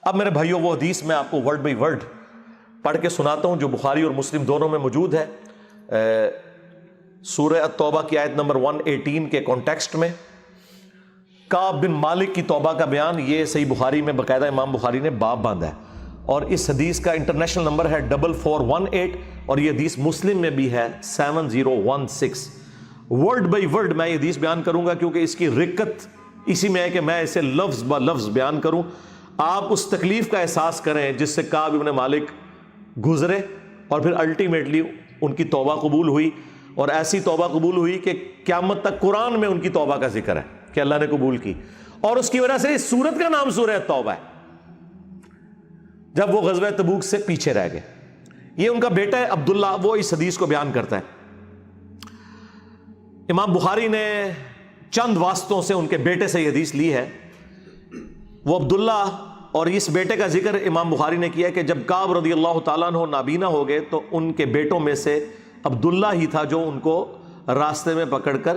اب میرے بھائیوں وہ حدیث میں آپ کو ورڈ بائی ورڈ پڑھ کے سناتا ہوں جو بخاری اور مسلم دونوں میں موجود ہے، سورہ التوبہ کی آیت نمبر 118 کے کانٹیکسٹ میں کعب بن مالک کی توبہ کا بیان، یہ صحیح بخاری میں باقاعدہ امام بخاری نے باب باندھا ہے، اور اس حدیث کا انٹرنیشنل نمبر ہے 4418، اور یہ حدیث مسلم میں بھی ہے 7016۔ ورڈ بائی ورڈ میں یہ حدیث بیان کروں گا کیونکہ اس کی رقت اسی میں ہے کہ میں اسے لفظ با لفظ بیان کروں، آپ اس تکلیف کا احساس کریں جس سے کعب بن مالک گزرے، اور پھر الٹیمیٹلی ان کی توبہ قبول ہوئی، اور ایسی توبہ قبول ہوئی کہ قیامت تک قرآن میں ان کی توبہ کا ذکر ہے کہ اللہ نے قبول کی، اور اس کی وجہ سے اس سورت کا نام سورہ توبہ ہے، جب وہ غزوہ تبوک سے پیچھے رہ گئے۔ یہ ان کا بیٹا ہے عبداللہ، وہ اس حدیث کو بیان کرتا ہے۔ امام بخاری نے چند واسطوں سے ان کے بیٹے سے یہ حدیث لی ہے۔ وہ عبداللہ اور اس بیٹے کا ذکر امام بخاری نے کیا کہ جب کعب رضی اللہ تعالیٰ عنہ نابینا ہو گئے تو ان کے بیٹوں میں سے عبداللہ ہی تھا جو ان کو راستے میں پکڑ کر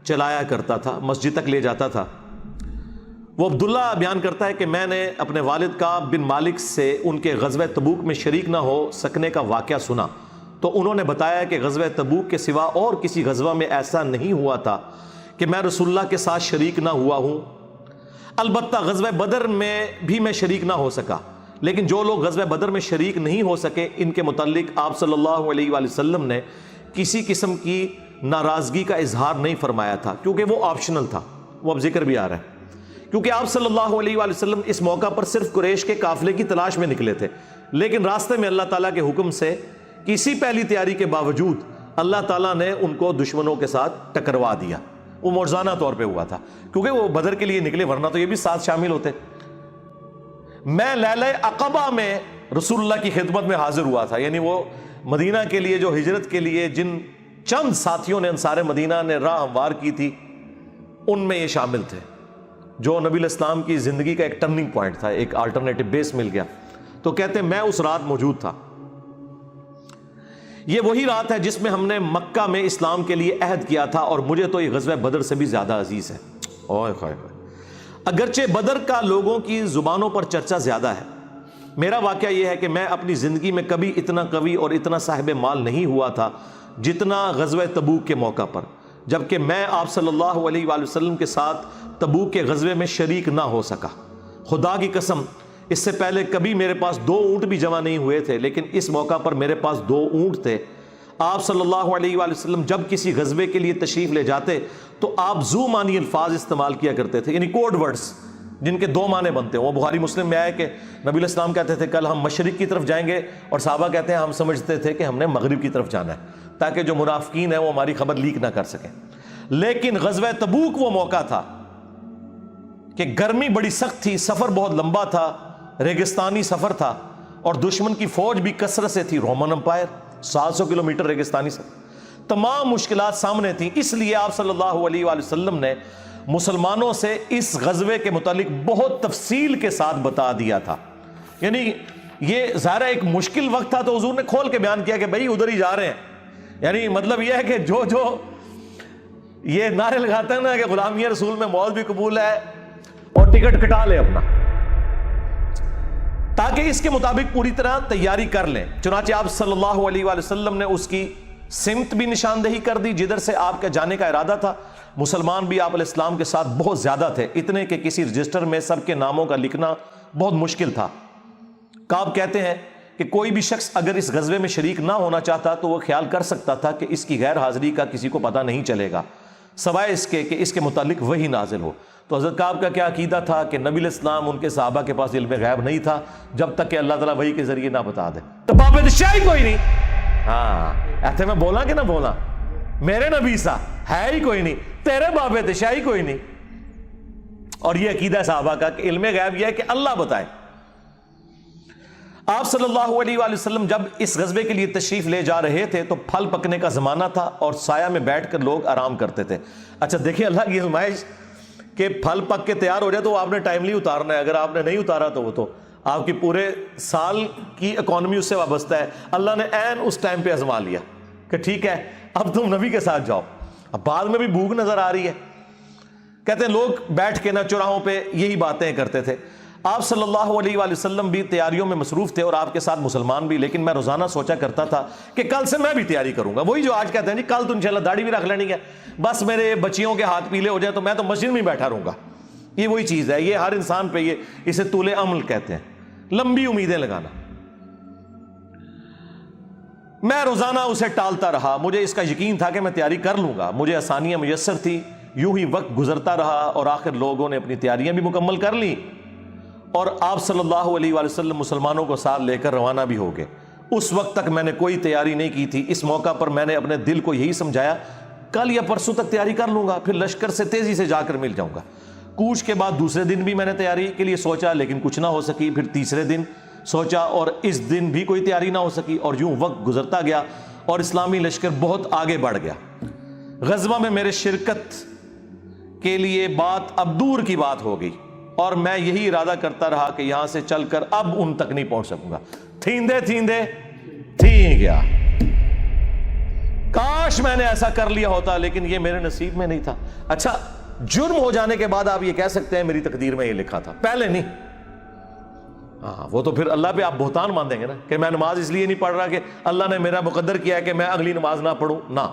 چلایا کرتا تھا، مسجد تک لے جاتا تھا۔ وہ عبداللہ بیان کرتا ہے کہ میں نے اپنے والد کعب بن مالک سے ان کے غزوہ تبوک میں شریک نہ ہو سکنے کا واقعہ سنا، تو انہوں نے بتایا کہ غزوہ تبوک کے سوا اور کسی غزوہ میں ایسا نہیں ہوا تھا کہ میں رسول اللہ کے ساتھ شریک نہ ہوا ہوں، البتہ غزوہ بدر میں بھی میں شریک نہ ہو سکا، لیکن جو لوگ غزوہ بدر میں شریک نہیں ہو سکے ان کے متعلق آپ صلی اللہ علیہ وآلہ وسلم نے کسی قسم کی ناراضگی کا اظہار نہیں فرمایا تھا، کیونکہ وہ آپشنل تھا، وہ اب ذکر بھی آ رہا ہے، کیونکہ آپ صلی اللہ علیہ وآلہ وسلم اس موقع پر صرف قریش کے قافلے کی تلاش میں نکلے تھے، لیکن راستے میں اللہ تعالیٰ کے حکم سے کسی پہلی تیاری کے باوجود اللہ تعالیٰ نے ان کو دشمنوں کے ساتھ ٹکروا دیا۔ وہ معجزانہ طور پہ ہوا تھا کیونکہ وہ بدر کے لیے نکلے، ورنہ تو یہ بھی ساتھ شامل ہوتے۔ میں لیلہ عقبہ میں رسول اللہ کی خدمت میں حاضر ہوا تھا، یعنی وہ مدینہ کے لیے جو ہجرت کے لیے جن چند ساتھیوں نے انصار مدینہ نے راہ ہموار کی تھی ان میں یہ شامل تھے، جو نبی الاسلام کی زندگی کا ایک ٹرننگ پوائنٹ تھا، ایک الٹرنیٹو بیس مل گیا۔ تو کہتے ہیں میں اس رات موجود تھا۔ یہ وہی رات ہے جس میں ہم نے مکہ میں اسلام کے لیے عہد کیا تھا، اور مجھے تو یہ غزوہ بدر سے بھی زیادہ عزیز ہے۔ اوئے خائے خائے، اگرچہ بدر کا لوگوں کی زبانوں پر چرچا زیادہ ہے، میرا واقعہ یہ ہے کہ میں اپنی زندگی میں کبھی اتنا قوی اور اتنا صاحب مال نہیں ہوا تھا جتنا غزوہ تبوک کے موقع پر، جبکہ میں آپ صلی اللہ علیہ وآلہ وسلم کے ساتھ تبوک کے غزوے میں شریک نہ ہو سکا۔ خدا کی قسم اس سے پہلے کبھی میرے پاس 2 اونٹ بھی جمع نہیں ہوئے تھے، لیکن اس موقع پر میرے پاس 2 اونٹ تھے۔ آپ صلی اللہ علیہ وآلہ وسلم جب کسی غزوے کے لیے تشریف لے جاتے تو آپ ذو معنی الفاظ استعمال کیا کرتے تھے، یعنی کوڈ ورڈز جن کے 2 معنی بنتے ہیں۔ وہ بخاری مسلم میں آئے کہ نبی علیہ السلام کہتے تھے کل ہم مشرق کی طرف جائیں گے، اور صحابہ کہتے ہیں ہم سمجھتے تھے کہ ہم نے مغرب کی طرف جانا ہے تاکہ جو منافقین ہیں وہ ہماری خبر لیک نہ کر سکیں۔ لیکن غزوہ تبوک وہ موقع تھا کہ گرمی بڑی سخت تھی، سفر بہت لمبا تھا، ریگستانی سفر تھا، اور دشمن کی فوج بھی کثرت سے تھی، رومن امپائر 700 کلومیٹر ریگستانی سفر، تمام مشکلات سامنے تھیں۔ اس لیے آپ صلی اللہ علیہ وآلہ وسلم نے مسلمانوں سے اس غزوے کے متعلق بہت تفصیل کے ساتھ بتا دیا تھا، یعنی یہ ظاہر ایک مشکل وقت تھا تو حضور نے کھول کے بیان کیا کہ بھائی ادھر ہی جا رہے ہیں، یعنی مطلب یہ ہے کہ جو یہ نعرے لگاتے ہیں نا کہ غلامی رسول میں موت بھی قبول ہے اور ٹکٹ کٹا لے اپنا، تاکہ اس کے مطابق پوری طرح تیاری کر لیں۔ چنانچہ آپ صلی اللہ علیہ وآلہ وسلم نے اس کی سمت بھی نشاندہی کر دی جدھر سے آپ کا جانے کا ارادہ تھا۔ مسلمان بھی آپ علیہ السلام کے ساتھ بہت زیادہ تھے، اتنے کہ کسی رجسٹر میں سب کے ناموں کا لکھنا بہت مشکل تھا۔ کعب کہتے ہیں کہ کوئی بھی شخص اگر اس غزوے میں شریک نہ ہونا چاہتا تو وہ خیال کر سکتا تھا کہ اس کی غیر حاضری کا کسی کو پتہ نہیں چلے گا سوائے اس کے کہ اس کے متعلق وحی نازل ہو۔ تو حضرت کعب کا کیا عقیدہ تھا کہ نبی علیہ السلام ان کے صحابہ کے پاس علم غیب نہیں تھا جب تک کہ اللہ تعالیٰ وحی کے ذریعے نہ بتا دے۔ تو باب شاہی کوئی نہیں، ہاں ایسے میں بولا کہ نہ بولا، میرے نبی سا ہے ہی کوئی نہیں، تیرے باب شاہی کوئی نہیں۔ اور یہ عقیدہ صحابہ کا کہ علم غیب یہ ہے کہ اللہ بتائے۔ آپ صلی اللہ علیہ وآلہ وسلم جب اس غزوے کے لیے تشریف لے جا رہے تھے تو پھل پکنے کا زمانہ تھا اور سایہ میں بیٹھ کر لوگ آرام کرتے تھے۔ اچھا دیکھیں اللہ کی آزمائش کہ پھل پک کے تیار ہو جائے تو آپ نے ٹائملی اتارنا ہے، اگر آپ نے نہیں اتارا تو وہ تو آپ کی پورے سال کی اکانومی اس سے وابستہ ہے۔ اللہ نے عین اس ٹائم پہ آزما لیا کہ ٹھیک ہے اب تم نبی کے ساتھ جاؤ۔ اب بعد میں بھی بھوک نظر آ رہی ہے، کہتے ہیں لوگ بیٹھ کے نہ چوراہوں پہ یہی باتیں کرتے تھے۔ آپ صلی اللہ علیہ وآلہ وسلم بھی تیاریوں میں مصروف تھے اور آپ کے ساتھ مسلمان بھی، لیکن میں روزانہ سوچا کرتا تھا کہ کل سے میں بھی تیاری کروں گا. وہی جو آج کہتے ہیں جی کل تو انشاءاللہ داڑھی بھی رکھ لینی ہے، بس میرے بچیوں کے ہاتھ پیلے ہو جائے تو میں تو مسجد میں بیٹھا رہوں گا. یہ وہی چیز ہے، یہ ہر انسان پہ اسے طول عمل کہتے ہیں، لمبی امیدیں لگانا. میں روزانہ اسے ٹالتا رہا. مجھے اس کا یقین تھا کہ میں تیاری کر لوں گا، مجھے آسانیاں میسر تھی. یوں ہی وقت گزرتا رہا اور آخر لوگوں نے اپنی تیاریاں بھی مکمل کر لیں اور آپ صلی اللہ علیہ وآلہ وسلم مسلمانوں کو ساتھ لے کر روانہ بھی ہو گئے. اس وقت تک میں نے کوئی تیاری نہیں کی تھی. اس موقع پر میں نے اپنے دل کو یہی سمجھایا کل یا پرسوں تک تیاری کر لوں گا، پھر لشکر سے تیزی سے جا کر مل جاؤں گا. کوچ کے بعد دوسرے دن بھی میں نے تیاری کے لیے سوچا لیکن کچھ نہ ہو سکی. پھر تیسرے دن سوچا اور اس دن بھی کوئی تیاری نہ ہو سکی اور یوں وقت گزرتا گیا اور اسلامی لشکر بہت آگے بڑھ گیا. غزوہ میں میرے شرکت کے لیے بات اب دور کی بات ہو گئی اور میں یہی ارادہ کرتا رہا کہ یہاں سے چل کر اب ان تک نہیں پہنچ سکوں گا. تھیندے تھی گیا. کاش میں نے ایسا کر لیا ہوتا لیکن یہ میرے نصیب میں نہیں تھا. اچھا، جرم ہو جانے کے بعد آپ یہ کہہ سکتے ہیں میری تقدیر میں یہ لکھا تھا، پہلے نہیں. ہاں وہ تو پھر اللہ پہ آپ بہتان مان دیں گے نا کہ میں نماز اس لیے نہیں پڑھ رہا کہ اللہ نے میرا مقدر کیا ہے کہ میں اگلی نماز نہ پڑھوں. نہ،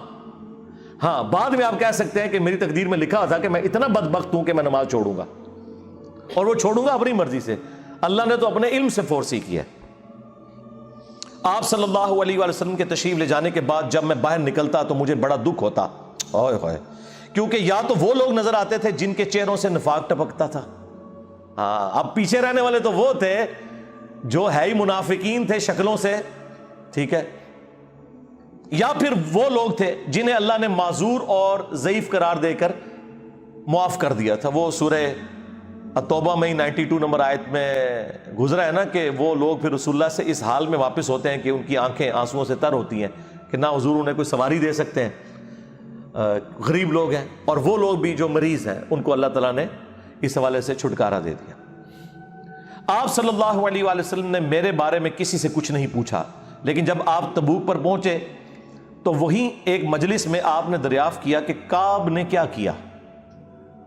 ہاں بعد میں آپ کہہ سکتے ہیں کہ میری تقدیر میں لکھا تھا کہ میں اتنا بدبخت ہوں کہ میں نماز چھوڑوں گا، اور وہ چھوڑوں گا اپنی مرضی سے. اللہ نے تو اپنے علم سے فورسی کیا ہے. آپ صلی اللہ علیہ وآلہ وسلم کے تشریف لے جانے کے بعد جب میں باہر نکلتا تو مجھے بڑا دکھ ہوتا، کیونکہ یا تو وہ لوگ نظر آتے تھے جن کے چہروں سے نفاق ٹپکتا تھا. ہاں، اب پیچھے رہنے والے تو وہ تھے جو ہے ہی منافقین تھے شکلوں سے، ٹھیک ہے، یا پھر وہ لوگ تھے جنہیں اللہ نے معذور اور ضعیف قرار دے کر معاف کر دیا تھا. وہ سورہ التوبہ میں 92 نمبر آیت میں گزرا ہے نا کہ وہ لوگ پھر رسول اللہ سے اس حال میں واپس ہوتے ہیں کہ ان کی آنکھیں آنسوؤں سے تر ہوتی ہیں کہ نہ حضور انہیں کوئی سواری دے سکتے ہیں، غریب لوگ ہیں. اور وہ لوگ بھی جو مریض ہیں ان کو اللہ تعالیٰ نے اس حوالے سے چھٹکارا دے دیا. آپ صلی اللہ علیہ وآلہ وسلم نے میرے بارے میں کسی سے کچھ نہیں پوچھا، لیکن جب آپ تبوک پر پہنچے تو وہیں ایک مجلس میں آپ نے دریافت کیا کہ کعب نے کیا کیا.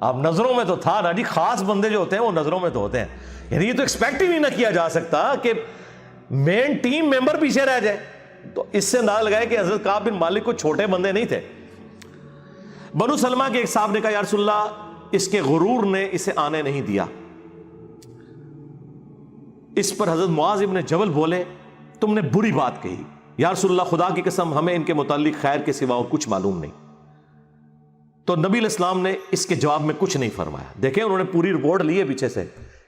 آپ نظروں میں تو تھا نا جی، خاص بندے جو ہوتے ہیں وہ نظروں میں تو ہوتے ہیں. یعنی یہ تو ایکسپیکٹ ہی نہیں کیا جا سکتا کہ مین ٹیم ممبر پیچھے رہ جائے. تو اس سے اندازہ لگائے کہ حضرت کعب بن مالک کو چھوٹے بندے نہیں تھے. بنو سلمہ کے ایک صاحب نے کہا یا رسول اللہ اس کے غرور نے اسے آنے نہیں دیا. اس پر حضرت معاذ ابن جبل بولے تم نے بری بات کہی. یا رسول اللہ خدا کی قسم ہمیں ان کے متعلق خیر کے سوا اور کچھ معلوم نہیں. تو نبی علیہ السلام نے اس کے جواب میں کچھ نہیں فرمایا. دیکھیں انہوں نے پوری رپورٹ لی ہے پیچھے سے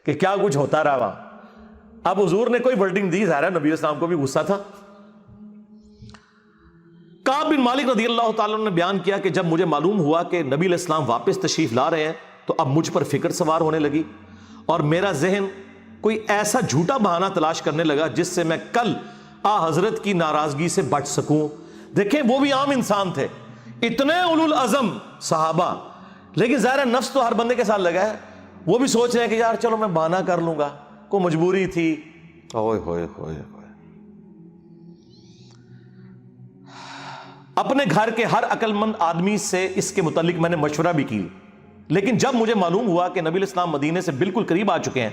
کہ کیا کچھ ہوتا رہا وہاں. اب حضور نے کوئی ورڈنگ دی، ظاہر ہے نبی علیہ السلام کو بھی غصہ تھا. کعب بن مالک رضی اللہ تعالیٰ نے بیان کیا کہ جب مجھے معلوم ہوا کہ نبی علیہ السلام واپس تشریف لا رہے ہیں تو اب مجھ پر فکر سوار ہونے لگی اور میرا ذہن کوئی ایسا جھوٹا بہانہ تلاش کرنے لگا جس سے میں کل حضرت کی ناراضگی سے بچ سکوں. دیکھیں وہ بھی عام انسان تھے، اتنے اولو العزم صحابہ، لیکن ظاہر نفس تو ہر بندے کے ساتھ لگا ہے. وہ بھی سوچ رہے ہیں کہ یار چلو میں بہانہ کر لوں گا، کوئی مجبوری تھی. اوئے ہوئے ہوئے ہوئے. اپنے گھر کے ہر عقل مند آدمی سے اس کے متعلق میں نے مشورہ بھی کی، لیکن جب مجھے معلوم ہوا کہ نبی علیہ السلام مدینے سے بالکل قریب آ چکے ہیں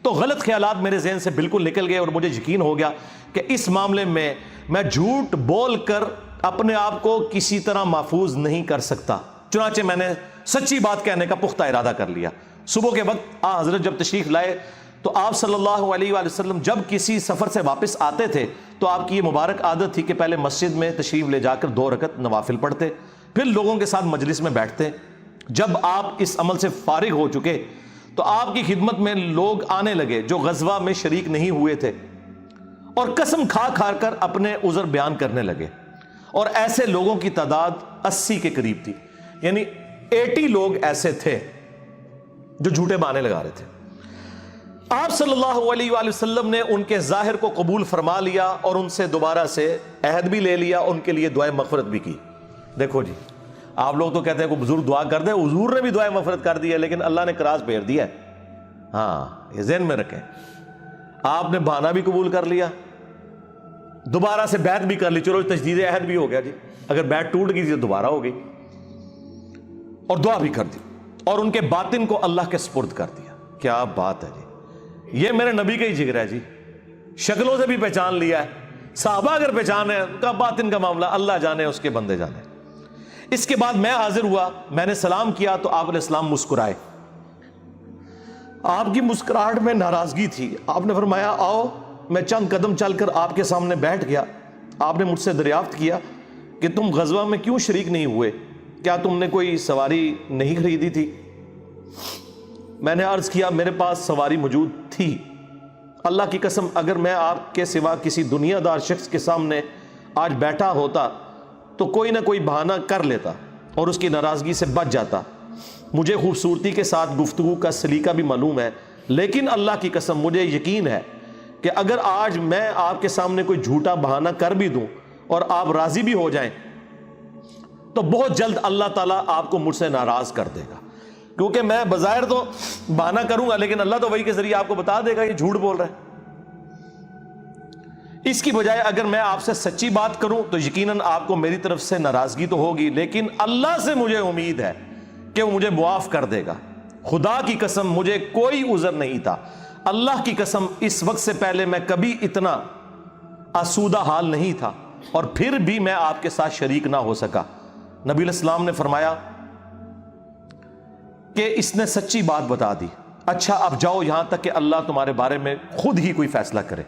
تو غلط خیالات میرے ذہن سے بالکل نکل گئے اور مجھے یقین ہو گیا کہ اس معاملے میں جھوٹ بول کر اپنے آپ کو کسی طرح محفوظ نہیں کر سکتا. چنانچہ میں نے سچی بات کہنے کا پختہ ارادہ کر لیا. صبح کے وقت حضرت جب تشریف لائے تو آپ صلی اللہ علیہ وآلہ وسلم جب کسی سفر سے واپس آتے تھے تو آپ کی یہ مبارک عادت تھی کہ پہلے مسجد میں تشریف لے جا کر 2 رکعت نوافل پڑھتے، پھر لوگوں کے ساتھ مجلس میں بیٹھتے. جب آپ اس عمل سے فارغ ہو چکے تو آپ کی خدمت میں لوگ آنے لگے جو غزوہ میں شریک نہیں ہوئے تھے اور قسم کھا کھا کر اپنے عذر بیان کرنے لگے، اور ایسے لوگوں کی تعداد 80 کے قریب تھی. یعنی 80 لوگ ایسے تھے جو جھوٹے بہانے لگا رہے تھے. آپ صلی اللہ علیہ وآلہ وسلم نے ان کے ظاہر کو قبول فرما لیا اور ان سے دوبارہ سے عہد بھی لے لیا، ان کے لیے دعائے مغفرت بھی کی. دیکھو جی، آپ لوگ تو کہتے ہیں کوئی بزرگ دعا کر دے، حضور نے بھی دعائے مغفرت کر دی ہے لیکن اللہ نے کراس پھیر دیا ہے. ہاں یہ ذہن میں رکھیں. آپ نے بہانہ بھی قبول کر لیا، دوبارہ سے بیعت بھی کر لی، چلو تجدید عہد بھی ہو گیا جی. اگر بیعت ٹوٹ گئی تو دوبارہ ہو گئی، اور دعا بھی کر دی اور ان کے باطن کو اللہ کے سپرد کر دیا. کیا بات ہے جی. یہ میرے نبی کا ہی جگر ہے جی، شکلوں سے بھی پہچان لیا ہے، صحابہ اگر پہچان ہے ان کا باطن کا معاملہ اللہ جانے، اس کے بندے جانے۔ اس کے بعد میں حاضر ہوا، میں نے سلام کیا تو آپ علیہ السلام مسکرائے، آپ کی مسکراہٹ میں ناراضگی تھی۔ آپ نے فرمایا آؤ، میں چند قدم چل کر آپ کے سامنے بیٹھ گیا۔ آپ نے مجھ سے دریافت کیا کہ تم غزوہ میں کیوں شریک نہیں ہوئے، کیا تم نے کوئی سواری نہیں خریدی تھی؟ میں نے عرض کیا میرے پاس سواری موجود تھی، اللہ کی قسم اگر میں آپ کے سوا کسی دنیا دار شخص کے سامنے آج بیٹھا ہوتا تو کوئی نہ کوئی بہانہ کر لیتا اور اس کی ناراضگی سے بچ جاتا۔ مجھے خوبصورتی کے ساتھ گفتگو کا سلیقہ بھی معلوم ہے، لیکن اللہ کی قسم مجھے یقین ہے کہ اگر آج میں آپ کے سامنے کوئی جھوٹا بہانہ کر بھی دوں اور آپ راضی بھی ہو جائیں تو بہت جلد اللہ تعالیٰ آپ کو مجھ سے ناراض کر دے گا، کیونکہ میں بظاہر تو بہانہ کروں گا لیکن اللہ تو وہی کے ذریعے آپ کو بتا دے گا یہ جھوٹ بول رہا ہے۔ اس کی بجائے اگر میں آپ سے سچی بات کروں تو یقیناً آپ کو میری طرف سے ناراضگی تو ہوگی، لیکن اللہ سے مجھے امید ہے کہ وہ مجھے معاف کر دے گا۔ خدا کی قسم مجھے کوئی عذر نہیں تھا، اللہ کی قسم اس وقت سے پہلے میں کبھی اتنا آسودہ حال نہیں تھا، اور پھر بھی میں آپ کے ساتھ شریک نہ ہو سکا۔ نبی علیہ السلام نے فرمایا کہ اس نے سچی بات بتا دی، اچھا اب جاؤ یہاں تک کہ اللہ تمہارے بارے میں خود ہی کوئی فیصلہ کرے۔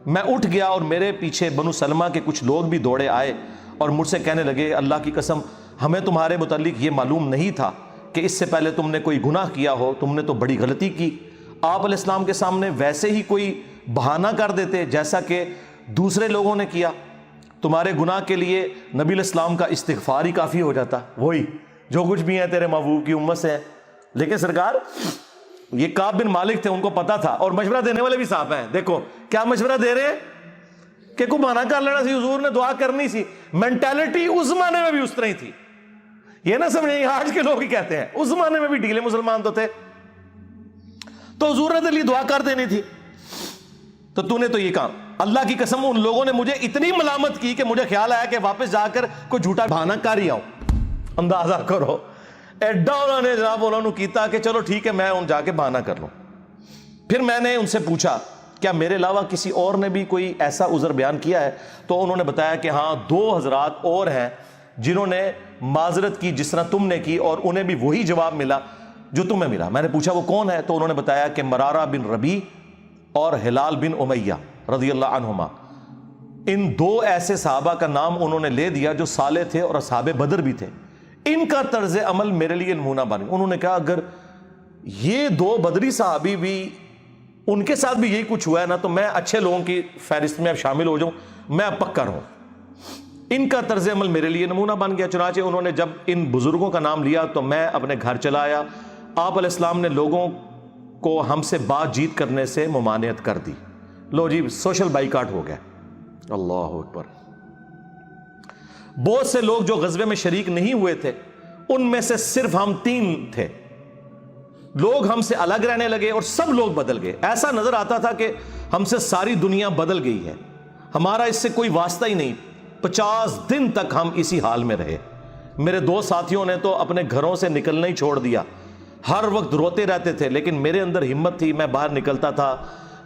میں اٹھ گیا اور میرے پیچھے بنو سلمہ کے کچھ لوگ بھی دوڑے آئے اور مجھ سے کہنے لگے اللہ کی قسم ہمیں تمہارے متعلق یہ معلوم نہیں تھا کہ اس سے پہلے تم نے کوئی گناہ کیا ہو، تم نے تو بڑی غلطی کی۔ آپ علیہ السلام کے سامنے ویسے ہی کوئی بہانہ کر دیتے جیسا کہ دوسرے لوگوں نے کیا، تمہارے گناہ کے لیے نبی علیہ السلام کا استغفار ہی کافی ہو جاتا، وہی جو کچھ بھی ہے تیرے محبوب کی امت سے ہے۔ لیکن سرکار یہ کعب بن مالک تھے، ان کو پتا تھا، اور مشورہ دینے والے بھی صاحب ہیں، دیکھو کیا مشورہ دے رہے ہیں کہ کوئی بہانہ کر لینا سی، حضور نے دعا کرنی سی۔ مینٹیلٹی اس زمانے میں بھی اس طرح ہی تھی، یہ نہ سمجھیں آج کے لوگ ہی کہتے ہیں، اس زمانے میں بھی ڈھیلے مسلمان تو تھے، تو حضور نے تیرے لیے دعا کر دینی تھی، تو تو نے تو یہ کام۔ اللہ کی قسم ان لوگوں نے مجھے اتنی ملامت کی کہ مجھے خیال آیا کہ واپس جا کر کوئی جھوٹا بہانہ کر ہی آؤں۔ اندازہ کرو ایڈا انہوں نے جناب انہوں نے کیتا کہ چلو ٹھیک ہے میں ان جا کے بہانہ کر لوں۔ پھر میں نے ان سے پوچھا کیا میرے علاوہ کسی اور نے بھی کوئی ایسا عذر بیان کیا ہے؟ تو انہوں نے بتایا کہ ہاں 2 حضرات اور ہیں جنہوں نے معذرت کی جس طرح تم نے کی، اور انہیں بھی وہی جواب ملا جو تمہیں ملا۔ میں نے پوچھا وہ کون ہے؟ تو انہوں نے بتایا کہ مرارہ بن ربیع اور ہلال بن امیہ رضی اللہ عنہما۔ ان 2 ایسے صحابہ کا نام انہوں نے لے دیا جو صالح تھے اور اصحاب بدر بھی تھے، ان کا طرز عمل میرے لیے نمونہ بن گیا۔ انہوں نے کہا اگر یہ 2 بدری صحابی بھی ان کے ساتھ بھی یہی کچھ ہوا ہے نا تو میں اچھے لوگوں کی فہرست میں اب شامل ہو جاؤں، میں اب پکا رہوں۔ ان کا طرز عمل میرے لیے نمونہ بن گیا۔ چنانچہ انہوں نے جب ان بزرگوں کا نام لیا تو میں اپنے گھر چلا آیا۔ آپ علیہ السلام نے لوگوں کو ہم سے بات چیت کرنے سے ممانعت کر دی۔ لو جی سوشل بائیکاٹ ہو گیا۔ اللہ اکبر۔ بہت سے لوگ جو غزوے میں شریک نہیں ہوئے تھے ان میں سے صرف ہم 3 تھے، لوگ ہم سے الگ رہنے لگے اور سب لوگ بدل گئے۔ ایسا نظر آتا تھا کہ ہم سے ساری دنیا بدل گئی ہے، ہمارا اس سے کوئی واسطہ ہی نہیں۔ 50 دن تک ہم اسی حال میں رہے۔ میرے 2 ساتھیوں نے تو اپنے گھروں سے نکلنا ہی چھوڑ دیا، ہر وقت روتے رہتے تھے، لیکن میرے اندر ہمت تھی، میں باہر نکلتا تھا،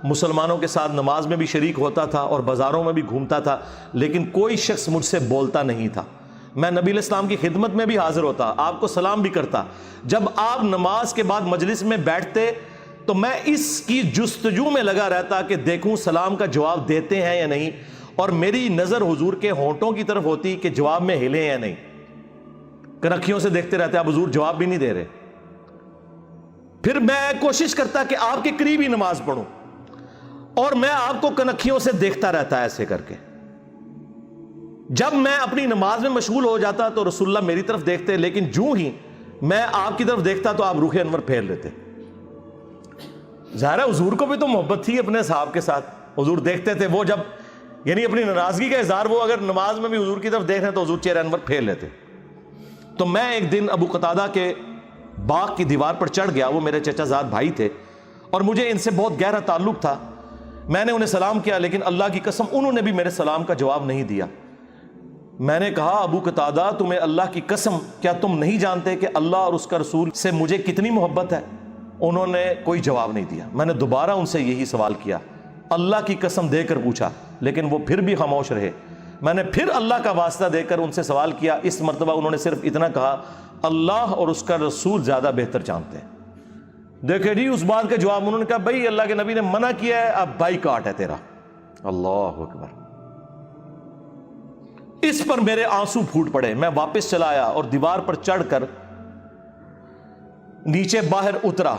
مسلمانوں کے ساتھ نماز میں بھی شریک ہوتا تھا اور بازاروں میں بھی گھومتا تھا، لیکن کوئی شخص مجھ سے بولتا نہیں تھا۔ میں نبی علیہ السلام کی خدمت میں بھی حاضر ہوتا، آپ کو سلام بھی کرتا۔ جب آپ نماز کے بعد مجلس میں بیٹھتے تو میں اس کی جستجو میں لگا رہتا کہ دیکھوں سلام کا جواب دیتے ہیں یا نہیں، اور میری نظر حضور کے ہونٹوں کی طرف ہوتی کہ جواب میں ہلے یا نہیں۔ کنکھیوں سے دیکھتے رہتے آپ حضور جواب بھی نہیں دے رہے۔ پھر میں کوشش کرتا کہ آپ کے قریب ہی نماز پڑھوں، اور میں آپ کو کنکھیوں سے دیکھتا رہتا ایسے کر کے۔ جب میں اپنی نماز میں مشغول ہو جاتا تو رسول اللہ میری طرف دیکھتے، لیکن جو ہی میں آپ کی طرف دیکھتا تو آپ روح انور پھیر لیتے۔ ظاہر ہے حضور کو بھی تو محبت تھی اپنے صحاب کے ساتھ، حضور دیکھتے تھے، وہ جب یعنی اپنی ناراضگی کا اظہار وہ اگر نماز میں بھی حضور کی طرف دیکھ رہے تو حضور چہرہ انور پھیر لیتے۔ تو میں ایک دن ابو قتادہ کے باغ کی دیوار پر چڑھ گیا، وہ میرے چچا زاد بھائی تھے اور مجھے ان سے بہت گہرا تعلق تھا۔ میں نے انہیں سلام کیا، لیکن اللہ کی قسم انہوں نے بھی میرے سلام کا جواب نہیں دیا۔ میں نے کہا ابو قتادہ تمہیں اللہ کی قسم کیا تم نہیں جانتے کہ اللہ اور اس کا رسول سے مجھے کتنی محبت ہے؟ انہوں نے کوئی جواب نہیں دیا. میں نے دوبارہ ان سے یہی سوال کیا, اللہ کی قسم دے کر پوچھا, لیکن وہ پھر بھی خاموش رہے. میں نے پھر اللہ کا واسطہ دے کر ان سے سوال کیا. اس مرتبہ انہوں نے صرف اتنا کہا, اللہ اور اس کا رسول زیادہ بہتر جانتے ہیں. دیکھیں جی اس بات کا جواب انہوں نے کہا, بھائی اللہ کے نبی نے منع کیا ہے, اب بائی کاٹ ہے تیرا. اللہ اکبر. اس پر میرے آنسو پھوٹ پڑے. میں واپس چلا آیا اور دیوار پر چڑھ کر نیچے باہر اترا.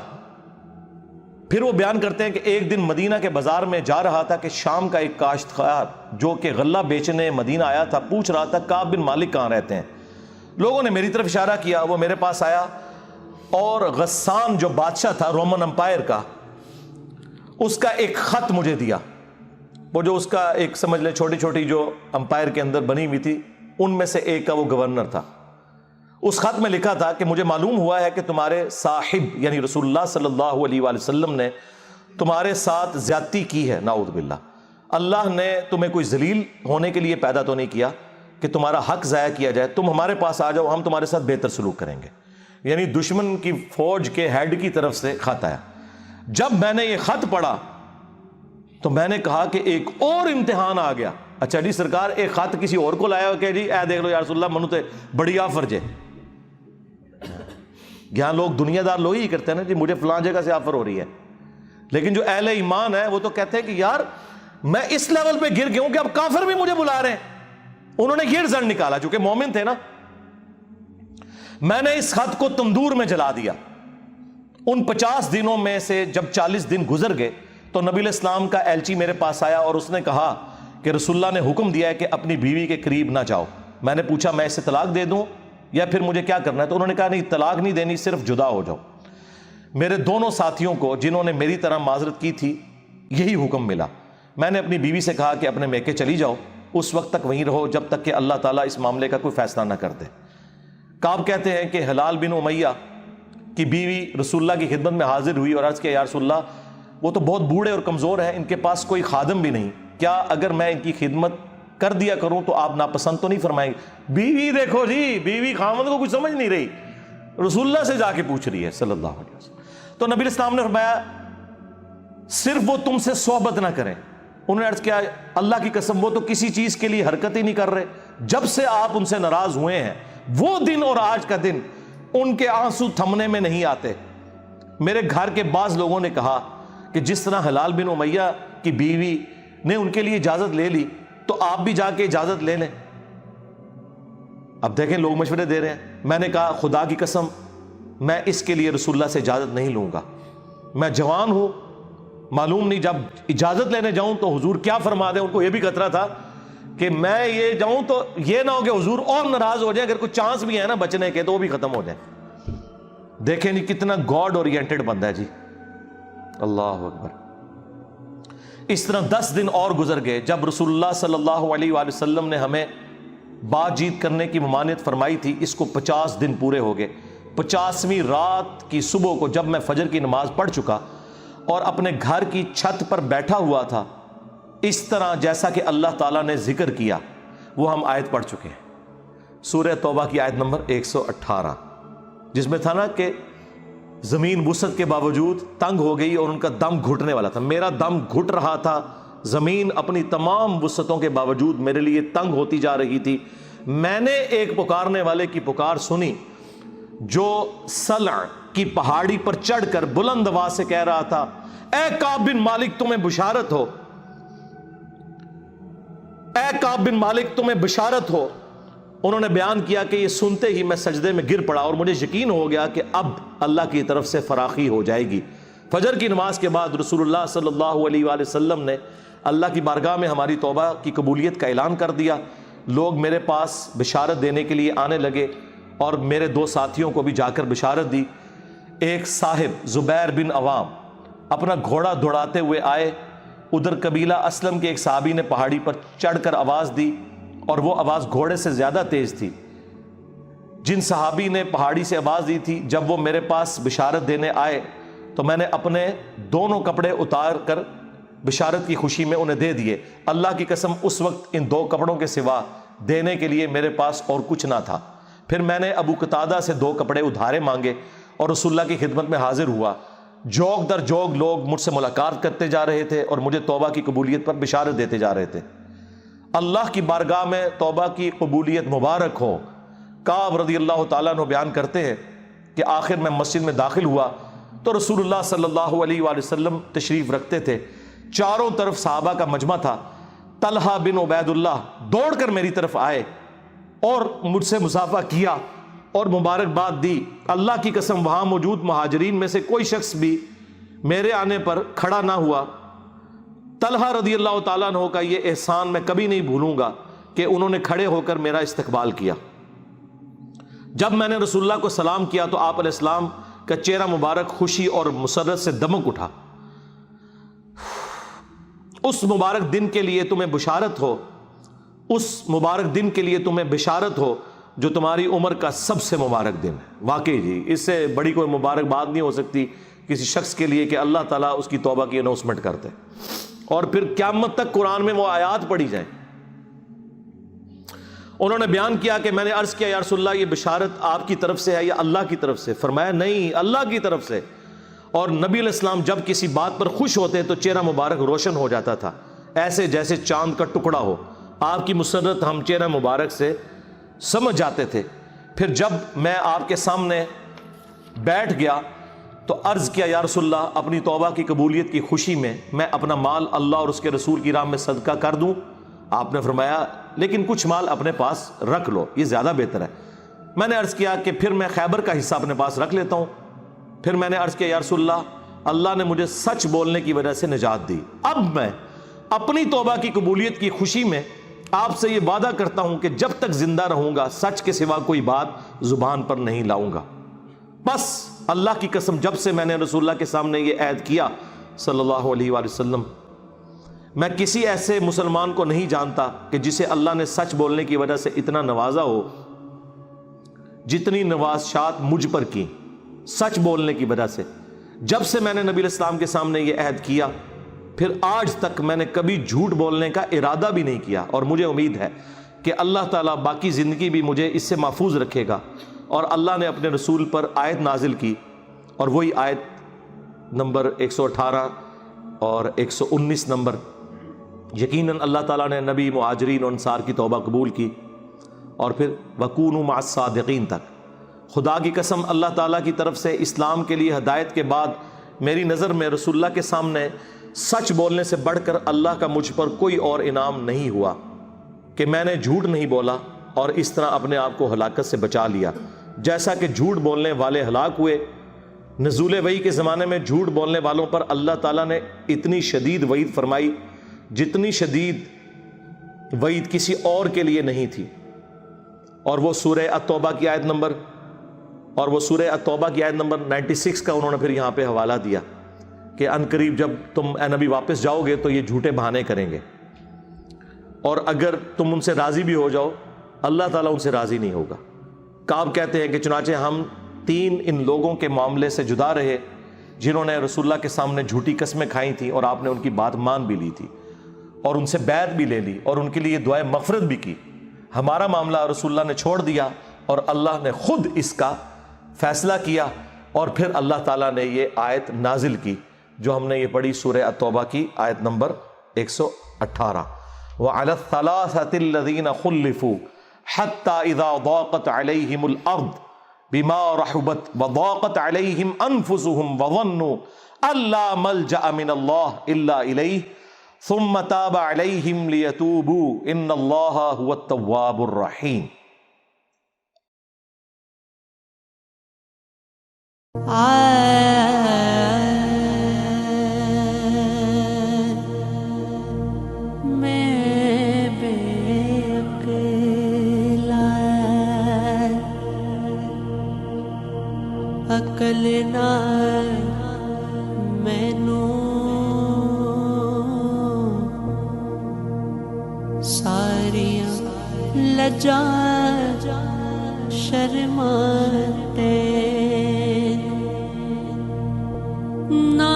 پھر وہ بیان کرتے ہیں کہ ایک دن مدینہ کے بازار میں جا رہا تھا کہ شام کا ایک کاشتکار جو کہ غلہ بیچنے مدینہ آیا تھا پوچھ رہا تھا کعب بن مالک کہاں رہتے ہیں. لوگوں نے میری طرف اشارہ کیا, وہ میرے پاس آیا اور غسان جو بادشاہ تھا رومن امپائر کا, اس کا ایک خط مجھے دیا. وہ جو اس کا ایک سمجھ لیں چھوٹی چھوٹی جو امپائر کے اندر بنی ہوئی تھی ان میں سے ایک کا وہ گورنر تھا. اس خط میں لکھا تھا کہ مجھے معلوم ہوا ہے کہ تمہارے صاحب یعنی رسول اللہ صلی اللہ علیہ وآلہ وسلم نے تمہارے ساتھ زیادتی کی ہے, نعوذ باللہ. اللہ نے تمہیں کوئی ذلیل ہونے کے لیے پیدا تو نہیں کیا کہ تمہارا حق ضائع کیا جائے. تم ہمارے پاس آ جاؤ, ہم تمہارے ساتھ بہتر سلوک کریں گے. یعنی دشمن کی فوج کے ہیڈ کی طرف سے خط آیا. جب میں نے یہ خط پڑھا تو میں نے کہا کہ ایک اور امتحان آ گیا. اچھا جی سرکار, ایک خط کسی اور کو لایا کہ جی اے دیکھ لو یا رسول اللہ منو تے بڑی آفر جے. یہاں لوگ دنیا دار لوگ ہی کرتے ہیں نا جی, مجھے فلاں جگہ سے آفر ہو رہی ہے. لیکن جو اہل ایمان ہے وہ تو کہتے ہیں کہ یار میں اس لیول پہ گر گیا ہوں کہ اب کافر بھی مجھے بلا رہے ہیں. انہوں نے یہ رزلٹ نکالا, چونکہ مومن تھے نا. میں نے اس خط کو تندور میں جلا دیا. ان 50 دنوں میں سے جب 40 دن گزر گئے تو نبی علیہ السلام کا ایلچی میرے پاس آیا اور اس نے کہا کہ رسول اللہ نے حکم دیا ہے کہ اپنی بیوی کے قریب نہ جاؤ. میں نے پوچھا میں اسے طلاق دے دوں یا پھر مجھے کیا کرنا ہے؟ تو انہوں نے کہا نہیں, طلاق نہیں دینی, صرف جدا ہو جاؤ. میرے دونوں ساتھیوں کو جنہوں نے میری طرح معذرت کی تھی یہی حکم ملا. میں نے اپنی بیوی سے کہا کہ اپنے میکے چلی جاؤ, اس وقت تک وہیں رہو جب تک کہ اللہ تعالیٰ اس معاملے کا کوئی فیصلہ نہ کر دے. کعب کہتے ہیں کہ ہلال بن امیہ کی بیوی رسول اللہ کی خدمت میں حاضر ہوئی اور عرض کیا یا رسول اللہ وہ تو بہت بوڑھے اور کمزور ہیں, ان کے پاس کوئی خادم بھی نہیں, کیا اگر میں ان کی خدمت کر دیا کروں تو آپ ناپسند تو نہیں فرمائیں گے؟ بیوی دیکھو جی, بیوی خامند کو کچھ سمجھ نہیں رہی, رسول اللہ سے جا کے پوچھ رہی ہے صلی اللہ علیہ وسلم. تو نبی الاسلام نے فرمایا صرف وہ تم سے صحبت نہ کریں. انہوں نے عرض کیا اللہ کی قسم وہ تو کسی چیز کے لیے حرکت ہی نہیں کر رہے. جب سے آپ ان سے ناراض ہوئے ہیں وہ دن اور آج کا دن ان کے آنسو تھمنے میں نہیں آتے. میرے گھر کے بعض لوگوں نے کہا کہ جس طرح ہلال بن امیہ کی بیوی نے ان کے لیے اجازت لے لی تو آپ بھی جا کے اجازت لے لیں. اب دیکھیں لوگ مشورے دے رہے ہیں. میں نے کہا خدا کی قسم میں اس کے لیے رسول اللہ سے اجازت نہیں لوں گا. میں جوان ہوں, معلوم نہیں جب اجازت لینے جاؤں تو حضور کیا فرما دیں. ان کو یہ بھی خطرہ تھا کہ میں یہ جاؤں تو یہ نہ ہو کہ حضور اور ناراض ہو جائے, اگر کوئی چانس بھی ہے نا بچنے کے تو وہ بھی ختم ہو جائے. دیکھیں نہیں کتنا گاڈ اورینٹڈ بندہ ہے جی, اللہ اکبر. اس طرح 10 دن اور گزر گئے. جب رسول اللہ صلی اللہ علیہ وآلہ وسلم نے ہمیں بات چیت کرنے کی ممانعت فرمائی تھی, اس کو 50 دن پورے ہو گئے. 50ویں رات کی صبح کو جب میں فجر کی نماز پڑھ چکا اور اپنے گھر کی چھت پر بیٹھا ہوا تھا, اس طرح جیسا کہ اللہ تعالیٰ نے ذکر کیا وہ ہم آیت پڑھ چکے ہیں, سورہ توبہ کی آیت نمبر 118, جس میں تھا نا کہ زمین وسعت کے باوجود تنگ ہو گئی اور ان کا دم گھٹنے والا تھا. میرا دم گھٹ رہا تھا, زمین اپنی تمام وسعتوں کے باوجود میرے لیے تنگ ہوتی جا رہی تھی. میں نے ایک پکارنے والے کی پکار سنی جو سلع کی پہاڑی پر چڑھ کر بلند آواز سے کہہ رہا تھا اے کعب بن مالک تمہیں بشارت ہو, اے کعب بن مالک تمہیں بشارت ہو. انہوں نے بیان کیا کہ یہ سنتے ہی میں سجدے میں گر پڑا اور مجھے یقین ہو گیا کہ اب اللہ کی طرف سے فراخی ہو جائے گی. فجر کی نماز کے بعد رسول اللہ صلی اللہ علیہ وآلہ وسلم نے اللہ کی بارگاہ میں ہماری توبہ کی قبولیت کا اعلان کر دیا. لوگ میرے پاس بشارت دینے کے لیے آنے لگے اور میرے 2 ساتھیوں کو بھی جا کر بشارت دی. ایک صاحب زبیر بن عوام اپنا گھوڑا دوڑاتے ہوئے آئے. ادھر قبیلہ اسلم کے ایک صحابی نے پہاڑی پر چڑھ کر آواز دی اور وہ آواز گھوڑے سے زیادہ تیز تھی. جن صحابی نے پہاڑی سے آواز دی تھی جب وہ میرے پاس بشارت دینے آئے تو میں نے اپنے دونوں کپڑے اتار کر بشارت کی خوشی میں انہیں دے دیے. اللہ کی قسم اس وقت ان 2 کپڑوں کے سوا دینے کے لیے میرے پاس اور کچھ نہ تھا. پھر میں نے ابو قتادہ سے 2 کپڑے ادھارے مانگے اور رسول اللہ کی خدمت میں حاضر ہوا. جوگ در جوگ لوگ مجھ سے ملاقات کرتے جا رہے تھے اور مجھے توبہ کی قبولیت پر بشارت دیتے جا رہے تھے۔ اللہ کی بارگاہ میں توبہ کی قبولیت مبارک ہو۔ کعب رضی اللہ تعالیٰ عنہ بیان کرتے ہیں کہ آخر میں مسجد میں داخل ہوا تو رسول اللہ صلی اللہ علیہ وآلہ وسلم تشریف رکھتے تھے، چاروں طرف صحابہ کا مجمع تھا۔ طلحہ بن عبید اللہ دوڑ کر میری طرف آئے اور مجھ سے مصافحہ کیا اور مبارکباد دی۔ اللہ کی قسم وہاں موجود مہاجرین میں سے کوئی شخص بھی میرے آنے پر کھڑا نہ ہوا۔ طلحہ رضی اللہ تعالیٰ عنہ کا یہ احسان میں کبھی نہیں بھولوں گا کہ انہوں نے کھڑے ہو کر میرا استقبال کیا۔ جب میں نے رسول اللہ کو سلام کیا تو آپ علیہ السلام کا چہرہ مبارک خوشی اور مسرت سے دمک اٹھا۔ اس مبارک دن کے لیے تمہیں بشارت ہو، اس مبارک دن کے لیے تمہیں بشارت ہو جو تمہاری عمر کا سب سے مبارک دن ہے۔ واقعی جی، اس سے بڑی کوئی مبارک بات نہیں ہو سکتی کسی شخص کے لیے کہ اللہ تعالیٰ اس کی توبہ کی اناؤنسمنٹ کرتے اور پھر قیامت تک قرآن میں وہ آیات پڑھی جائیں۔ انہوں نے بیان کیا کہ میں نے عرض کیا یا رسول اللہ یہ بشارت آپ کی طرف سے ہے یا اللہ کی طرف سے؟ فرمایا نہیں، اللہ کی طرف سے۔ اور نبی علیہ السلام جب کسی بات پر خوش ہوتے تو چہرہ مبارک روشن ہو جاتا تھا، ایسے جیسے چاند کا ٹکڑا ہو۔ آپ کی مسرت ہم چہرہ مبارک سے سمجھ جاتے تھے۔ پھر جب میں آپ کے سامنے بیٹھ گیا تو عرض کیا یا رسول اللہ اپنی توبہ کی قبولیت کی خوشی میں اپنا مال اللہ اور اس کے رسول کی راہ میں صدقہ کر دوں؟ آپ نے فرمایا لیکن کچھ مال اپنے پاس رکھ لو، یہ زیادہ بہتر ہے۔ میں نے عرض کیا کہ پھر میں خیبر کا حصہ اپنے پاس رکھ لیتا ہوں۔ پھر میں نے عرض کیا یا رسول اللہ نے مجھے سچ بولنے کی وجہ سے نجات دی، اب میں اپنی توبہ کی قبولیت کی خوشی میں آپ سے یہ وعدہ کرتا ہوں کہ جب تک زندہ رہوں گا سچ کے سوا کوئی بات زبان پر نہیں لاؤں گا۔ بس اللہ کی قسم جب سے میں نے رسول اللہ کے سامنے یہ عہد کیا صلی اللہ علیہ وآلہ وسلم، میں کسی ایسے مسلمان کو نہیں جانتا کہ جسے اللہ نے سچ بولنے کی وجہ سے اتنا نوازا ہو جتنی نوازشات مجھ پر کی سچ بولنے کی وجہ سے۔ جب سے میں نے نبی علیہ السلام کے سامنے یہ عہد کیا پھر آج تک میں نے کبھی جھوٹ بولنے کا ارادہ بھی نہیں کیا، اور مجھے امید ہے کہ اللہ تعالیٰ باقی زندگی بھی مجھے اس سے محفوظ رکھے گا۔ اور اللہ نے اپنے رسول پر آیت نازل کی، اور وہی آیت نمبر 118 اور 119 نمبر، یقیناً اللہ تعالیٰ نے نبی، مہاجرین و انصار کی توبہ قبول کی، اور پھر وَكُونُوا مَعَ الصَّادِقِينَ تک۔ خدا کی قسم اللہ تعالیٰ کی طرف سے اسلام کے لیے ہدایت کے بعد میری نظر میں رسول اللہ کے سامنے سچ بولنے سے بڑھ کر اللہ کا مجھ پر کوئی اور انعام نہیں ہوا کہ میں نے جھوٹ نہیں بولا اور اس طرح اپنے آپ کو ہلاکت سے بچا لیا۔ جیسا کہ جھوٹ بولنے والے ہلاک ہوئے، نزول وحی کے زمانے میں جھوٹ بولنے والوں پر اللہ تعالیٰ نے اتنی شدید وعید فرمائی جتنی شدید وعید کسی اور کے لیے نہیں تھی۔ اور وہ سورہ التوبہ کی آیت نمبر 96 کا انہوں نے پھر یہاں پہ حوالہ دیا کہ ان قریب جب تم اے نبی واپس جاؤ گے تو یہ جھوٹے بہانے کریں گے، اور اگر تم ان سے راضی بھی ہو جاؤ اللہ تعالیٰ ان سے راضی نہیں ہوگا۔ کعب کہتے ہیں کہ چنانچہ ہم 3 ان لوگوں کے معاملے سے جدا رہے جنہوں نے رسول اللہ کے سامنے جھوٹی قسمیں کھائی تھیں اور آپ نے ان کی بات مان بھی لی تھی اور ان سے بیعت بھی لے لی اور ان کے لیے دعائے مغفرت بھی کی۔ ہمارا معاملہ رسول اللہ نے چھوڑ دیا اور اللہ نے خود اس کا فیصلہ کیا، اور پھر اللہ تعالیٰ نے یہ آیت نازل کی جو ہم نے یہ پڑھی سورہ التوبہ کی آیت نمبر 118، وَعَلَى الثَّلَاثَةِ الَّذِينَ خُلِّفُوا حَتَّى إِذَا ضَاقَتْ عَلَيْهِمُ الْأَرْضُ بِمَا رَحُبَتْ وَضَاقَتْ عَلَيْهِمْ أَنفُسُهُمْ وَظَنُّوا أَن لَّا مَلْجَأَ مِنَ اللَّهِ إِلَّا إِلَيْهِ ثُمَّ تَابَ عَلَيْهِمْ لِيَتُوبُوا إِنَّ اللَّهَ هُوَ التَّوَّابُ الرَّحِيمُ۔ عقل نہ مینوں ساریاں لجا شرماتے نا